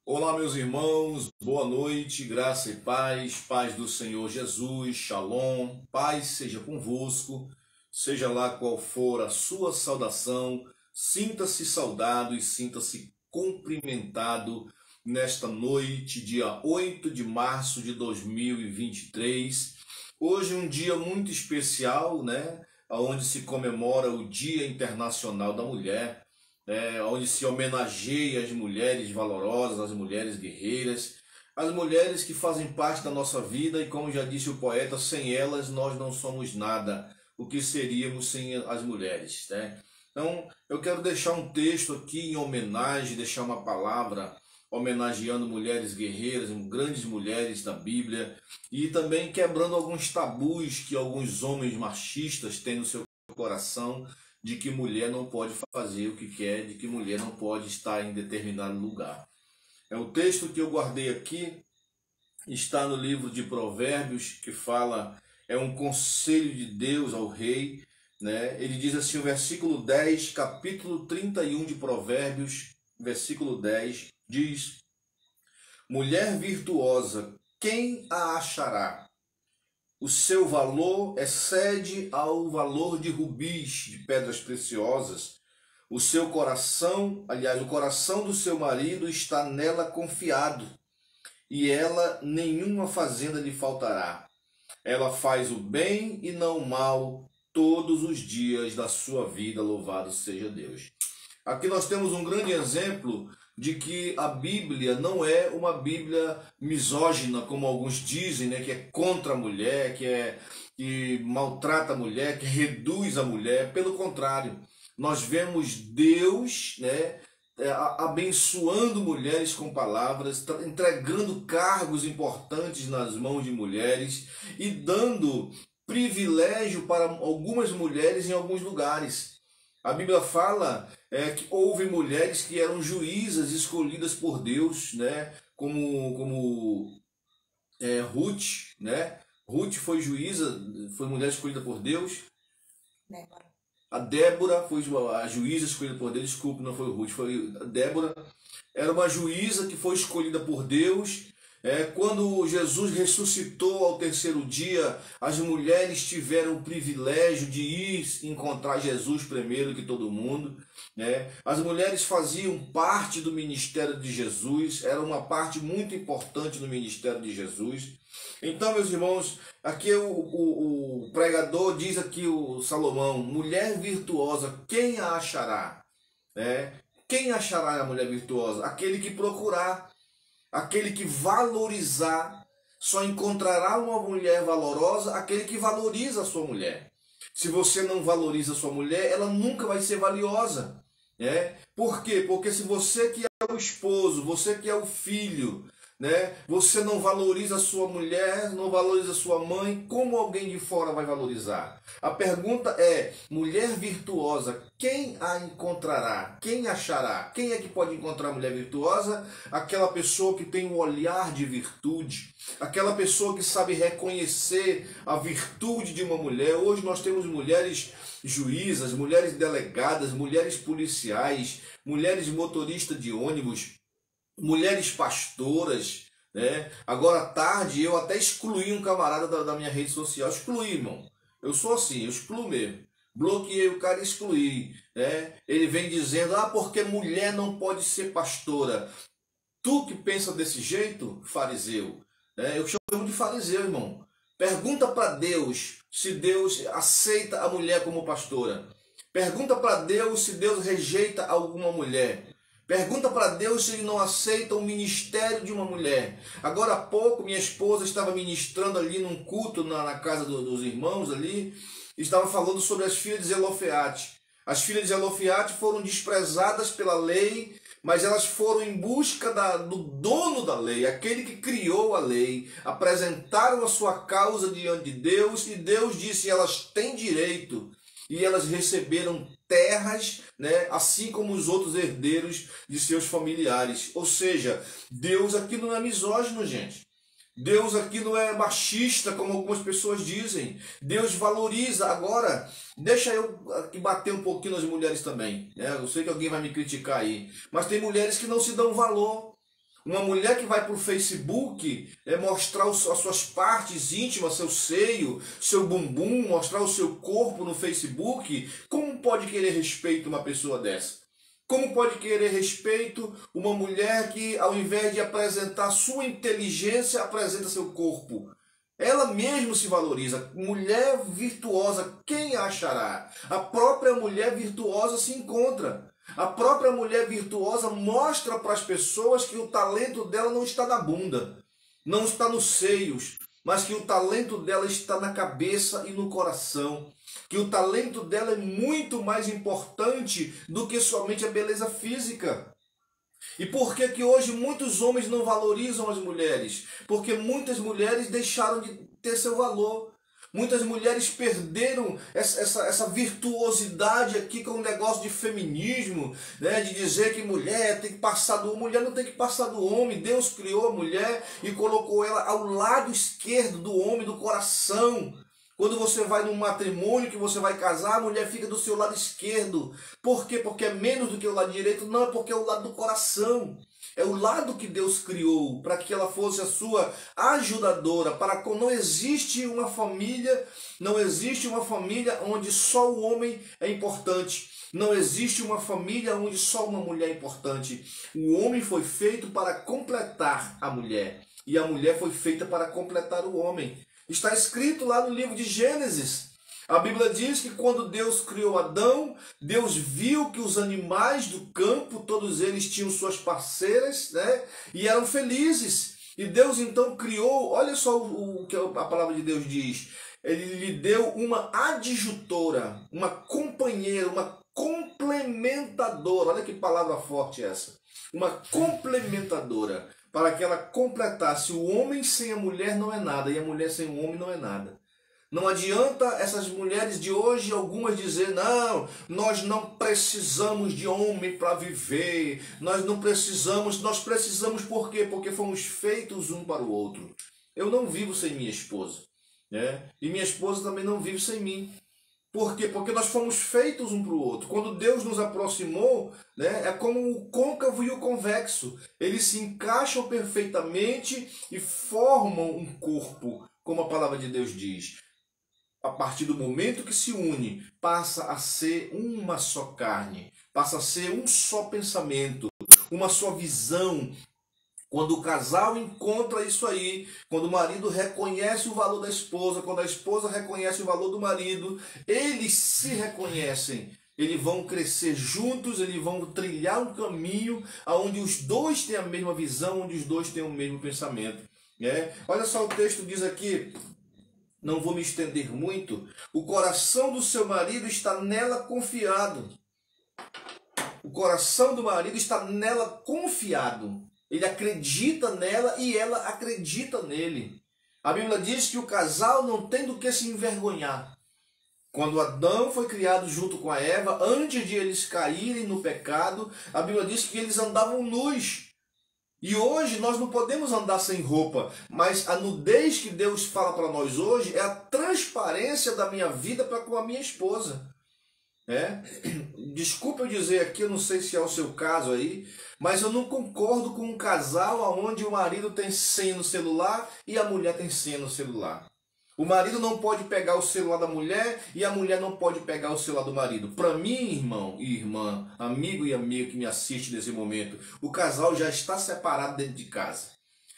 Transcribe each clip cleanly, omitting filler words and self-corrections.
Olá, meus irmãos, boa noite, graça e paz, paz do Senhor Jesus, Shalom, paz seja convosco, seja lá qual for a sua saudação, sinta-se saudado e sinta-se cumprimentado nesta noite, dia 8 de março de 2023. Hoje um dia muito especial, né? Onde se comemora o Dia Internacional da Mulher. Onde se homenageia as mulheres valorosas, as mulheres guerreiras, as mulheres que fazem parte da nossa vida e, como já disse o poeta, sem elas nós não somos nada, o que seríamos sem as mulheres, né? Então, eu quero deixar um texto aqui em homenagem, deixar uma palavra homenageando mulheres guerreiras, grandes mulheres da Bíblia, e também quebrando alguns tabus que alguns homens machistas têm no seu coração, de que mulher não pode fazer o que quer, de que mulher não pode estar em determinado lugar. O texto que eu guardei aqui está no livro de Provérbios, que fala, é um conselho de Deus ao rei, né? Ele diz assim, o versículo 10, capítulo 31 de Provérbios, versículo 10, diz: mulher virtuosa, quem a achará? O seu valor excede ao valor de rubis, de pedras preciosas. O seu coração, aliás, o coração do seu marido está nela confiado, e ela nenhuma fazenda lhe faltará. Ela faz o bem e não o mal todos os dias da sua vida, louvado seja Deus. Aqui nós temos um grande exemplo de que a Bíblia não é uma Bíblia misógina, como alguns dizem, né, que é contra a mulher, que maltrata a mulher, que reduz a mulher. Pelo contrário, nós vemos Deus, né, abençoando mulheres com palavras, entregando cargos importantes nas mãos de mulheres e dando privilégio para algumas mulheres em alguns lugares. A Bíblia fala que houve mulheres que eram juízas escolhidas por Deus, né? Como Ruth, né? Ruth foi juíza, foi mulher escolhida por Deus. Débora. A Débora foi a juíza escolhida por Deus. Desculpe, não foi Ruth, foi a Débora. Era uma juíza que foi escolhida por Deus. Quando Jesus ressuscitou ao terceiro dia, as mulheres tiveram o privilégio de ir encontrar Jesus primeiro que todo mundo. As mulheres faziam parte do ministério de Jesus, era uma parte muito importante do ministério de Jesus. Então, meus irmãos, aqui o pregador diz aqui, o Salomão, mulher virtuosa, quem a achará? Quem achará a mulher virtuosa? Aquele que procurar. Aquele que valorizar, só encontrará uma mulher valorosa, aquele que valoriza a sua mulher. Se você não valoriza a sua mulher, ela nunca vai ser valiosa. Por quê? Porque se você que é o esposo, você que é o filho, você não valoriza a sua mulher, não valoriza a sua mãe, como alguém de fora vai valorizar? A pergunta é, mulher virtuosa, quem a encontrará? Quem achará? Quem é que pode encontrar a mulher virtuosa? Aquela pessoa que tem um olhar de virtude, aquela pessoa que sabe reconhecer a virtude de uma mulher. Hoje nós temos mulheres juízas, mulheres delegadas, mulheres policiais, mulheres motoristas de ônibus, mulheres pastoras, Agora à tarde eu até excluí um camarada da minha rede social. Excluí, irmão. Eu sou assim, eu excluo mesmo. Bloqueei o cara e excluí. Ele vem dizendo, porque mulher não pode ser pastora. Tu que pensa desse jeito, fariseu. Eu chamo de fariseu, irmão. Pergunta para Deus se Deus aceita a mulher como pastora. Pergunta para Deus se Deus rejeita alguma mulher. Pergunta para Deus se ele não aceita o ministério de uma mulher. Agora há pouco minha esposa estava ministrando ali num culto na casa dos irmãos ali. Estava falando sobre as filhas de Zelofeate. As filhas de Zelofeate foram desprezadas pela lei, mas elas foram em busca do dono da lei, aquele que criou a lei. Apresentaram a sua causa diante de Deus e Deus disse, elas têm direito. E elas receberam terras, assim como os outros herdeiros de seus familiares. Ou seja, Deus aqui não é misógino, gente. Deus aqui não é machista, como algumas pessoas dizem. Deus valoriza. Agora, deixa eu aqui bater um pouquinho nas mulheres também. Eu sei que alguém vai me criticar aí. Mas tem mulheres que não se dão valor. Uma mulher que vai para o Facebook mostrar as suas partes íntimas, seu seio, seu bumbum, mostrar o seu corpo no Facebook, como pode querer respeito uma pessoa dessa? Como pode querer respeito uma mulher que, ao invés de apresentar sua inteligência, apresenta seu corpo? Ela mesma se valoriza. Mulher virtuosa, quem a achará? A própria mulher virtuosa se encontra. A própria mulher virtuosa mostra para as pessoas que o talento dela não está na bunda, não está nos seios, mas que o talento dela está na cabeça e no coração. Que o talento dela é muito mais importante do que somente a beleza física. E por que que hoje muitos homens não valorizam as mulheres? Porque muitas mulheres deixaram de ter seu valor. Muitas mulheres perderam essa virtuosidade aqui com o negócio de feminismo, né? De dizer que mulher tem que passar do homem. Mulher não tem que passar do homem. Deus criou a mulher e colocou ela ao lado esquerdo do homem, do coração. Quando você vai num matrimônio, que você vai casar, a mulher fica do seu lado esquerdo. Por quê? Porque é menos do que o lado direito? Não, é porque é o lado do coração. É o lado que Deus criou para que ela fosse a sua ajudadora. Não existe uma família, não existe uma família onde só o homem é importante. Não existe uma família onde só uma mulher é importante. O homem foi feito para completar a mulher. E a mulher foi feita para completar o homem. Está escrito lá no livro de Gênesis. A Bíblia diz que quando Deus criou Adão, Deus viu que os animais do campo, todos eles tinham suas parceiras, né? E eram felizes. E Deus então criou, olha só o que a palavra de Deus diz. Ele lhe deu uma adjutora, uma companheira, uma complementadora. Olha que palavra forte essa. Uma complementadora. Para que ela completasse. O homem sem a mulher não é nada, e a mulher sem o homem não é nada. Não adianta essas mulheres de hoje, algumas dizer, não, nós não precisamos de homem para viver, nós precisamos por quê? Porque fomos feitos um para o outro. Eu não vivo sem minha esposa, né? E minha esposa também não vive sem mim. Por quê? Porque nós fomos feitos um para o outro. Quando Deus nos aproximou, né, é como o côncavo e o convexo. Eles se encaixam perfeitamente e formam um corpo, como a palavra de Deus diz. A partir do momento que se une, passa a ser uma só carne, passa a ser um só pensamento, uma só visão. Quando o casal encontra isso aí, quando o marido reconhece o valor da esposa, quando a esposa reconhece o valor do marido, eles se reconhecem. Eles vão crescer juntos, eles vão trilhar um caminho onde os dois têm a mesma visão, onde os dois têm o mesmo pensamento. Olha só, o texto diz aqui, não vou me estender muito, o coração do seu marido está nela confiado. O coração do marido está nela confiado. Ele acredita nela e ela acredita nele. A Bíblia diz que o casal não tem do que se envergonhar. Quando Adão foi criado junto com a Eva, antes de eles caírem no pecado, a Bíblia diz que eles andavam nus. E hoje nós não podemos andar sem roupa, mas a nudez que Deus fala para nós hoje é a transparência da minha vida para com a minha esposa. Desculpa eu dizer aqui, eu não sei se é o seu caso aí, mas eu não concordo com um casal onde o marido tem senha no celular e a mulher tem senha no celular. O marido não pode pegar o celular da mulher e a mulher não pode pegar o celular do marido. Para mim, irmão e irmã, amigo e amiga que me assiste nesse momento, o casal já está separado dentro de casa.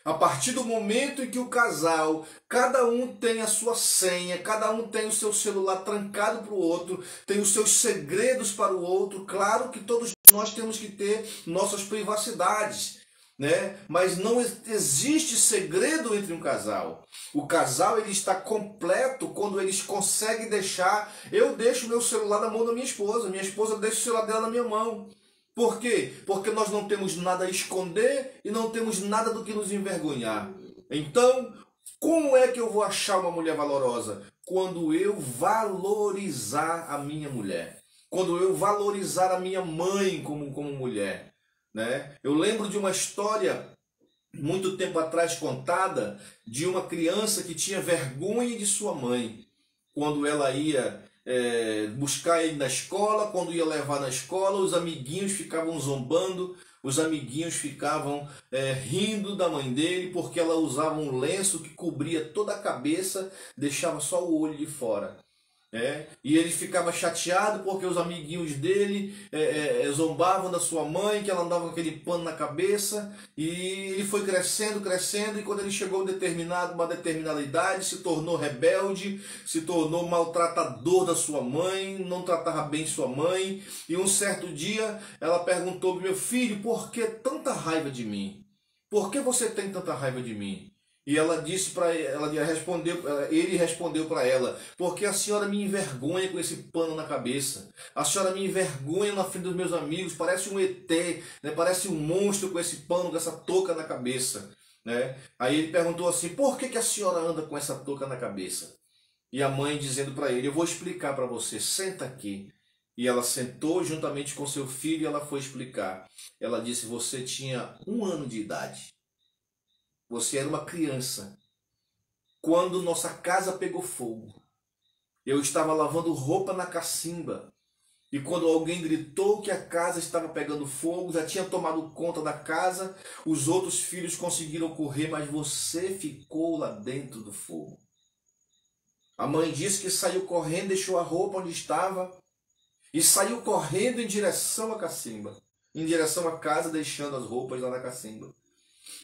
A partir do momento em que o casal, cada um tem a sua senha, cada um tem o seu celular trancado para o outro, tem os seus segredos para o outro, claro que todos nós temos que ter nossas privacidades, né? Mas não existe segredo entre um casal. O casal ele está completo quando eles conseguem deixar. Eu deixo meu celular na mão da minha esposa deixa o celular dela na minha mão. Por quê? Porque nós não temos nada a esconder e não temos nada do que nos envergonhar. Então, como é que eu vou achar uma mulher valorosa? Quando eu valorizar a minha mulher. Quando eu valorizar a minha mãe como mulher. Né? Eu lembro de uma história, muito tempo atrás contada, de uma criança que tinha vergonha de sua mãe. Quando ela ia buscar ele na escola, quando ia levar na escola, os amiguinhos ficavam zombando, os amiguinhos ficavam rindo da mãe dele porque ela usava um lenço que cobria toda a cabeça, deixava só o olho de fora. E ele ficava chateado porque os amiguinhos dele zombavam da sua mãe, que ela andava com aquele pano na cabeça, e ele foi crescendo, crescendo, e quando ele chegou a uma determinada idade, se tornou rebelde, se tornou maltratador da sua mãe, não tratava bem sua mãe, e um certo dia ela perguntou: meu filho, por que tanta raiva de mim? Por que você tem tanta raiva de mim? E ela disse para ele respondeu para ela: porque a senhora me envergonha com esse pano na cabeça. A senhora me envergonha na frente dos meus amigos, parece um ET, né? Parece um monstro com esse pano, com essa touca na cabeça, né? Aí ele perguntou assim: por que a senhora anda com essa touca na cabeça? E a mãe dizendo para ele: eu vou explicar para você, senta aqui. E ela sentou juntamente com seu filho e ela foi explicar. Ela disse: você tinha 1 ano de idade. Você era uma criança quando nossa casa pegou fogo. Eu estava lavando roupa na cacimba. E quando alguém gritou que a casa estava pegando fogo, já tinha tomado conta da casa, os outros filhos conseguiram correr, mas você ficou lá dentro do fogo. A mãe disse que saiu correndo, deixou a roupa onde estava e saiu correndo em direção à cacimba, em direção à casa, deixando as roupas lá na cacimba.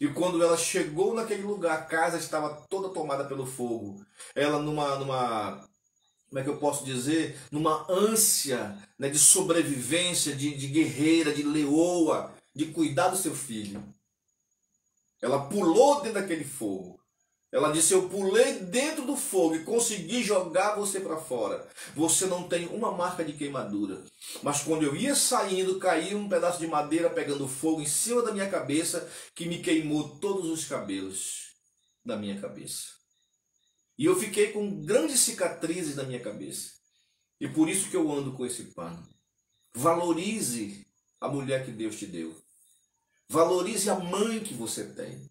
E quando ela chegou naquele lugar, a casa estava toda tomada pelo fogo. Ela como é que eu posso dizer? Numa ânsia, né, de sobrevivência, de guerreira, de leoa, de cuidar do seu filho. Ela pulou dentro daquele fogo. Ela disse: eu pulei dentro do fogo e consegui jogar você para fora. Você não tem uma marca de queimadura. Mas quando eu ia saindo, caiu um pedaço de madeira pegando fogo em cima da minha cabeça, que me queimou todos os cabelos da minha cabeça. E eu fiquei com grandes cicatrizes na minha cabeça. E por isso que eu ando com esse pano. Valorize a mulher que Deus te deu. Valorize a mãe que você tem.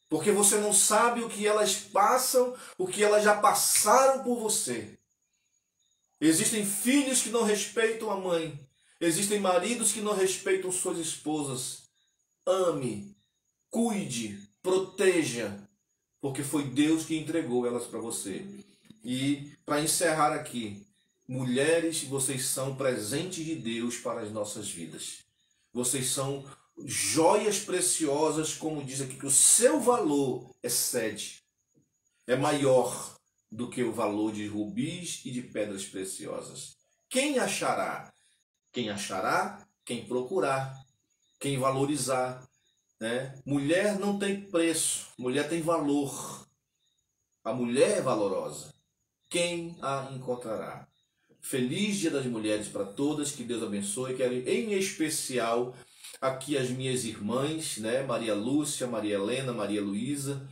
Porque você não sabe o que elas passam, o que elas já passaram por você. Existem filhos que não respeitam a mãe. Existem maridos que não respeitam suas esposas. Ame, cuide, proteja, porque foi Deus que entregou elas para você. E para encerrar aqui, mulheres, vocês são presentes de Deus para as nossas vidas. Vocês são joias preciosas, como diz aqui, que o seu valor excede, é maior do que o valor de rubis e de pedras preciosas. Quem achará? Quem achará? Quem procurar, quem valorizar, né? Mulher não tem preço, mulher tem valor. A mulher é valorosa. Quem a encontrará? Feliz Dia das Mulheres para todas, que Deus abençoe. Quero em especial aqui as minhas irmãs, né? Maria Lúcia, Maria Helena, Maria Luísa,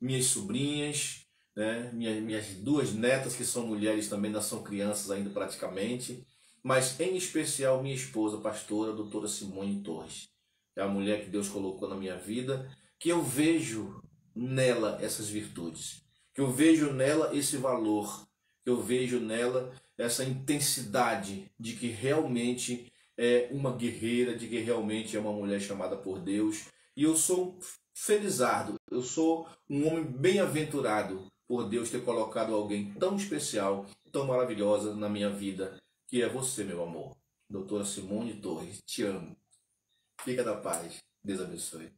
minhas sobrinhas, né? Minhas 2 netas, que são mulheres também, não são crianças ainda praticamente, mas em especial minha esposa, pastora, doutora Simone Torres. É a mulher que Deus colocou na minha vida, que eu vejo nela essas virtudes, que eu vejo nela esse valor, que eu vejo nela essa intensidade de que realmente é uma guerreira, de que realmente é uma mulher chamada por Deus. E eu sou felizardo, eu sou um homem bem-aventurado por Deus ter colocado alguém tão especial, tão maravilhosa na minha vida, que é você, meu amor. Doutora Simone Torres, te amo. Fica da paz. Deus abençoe.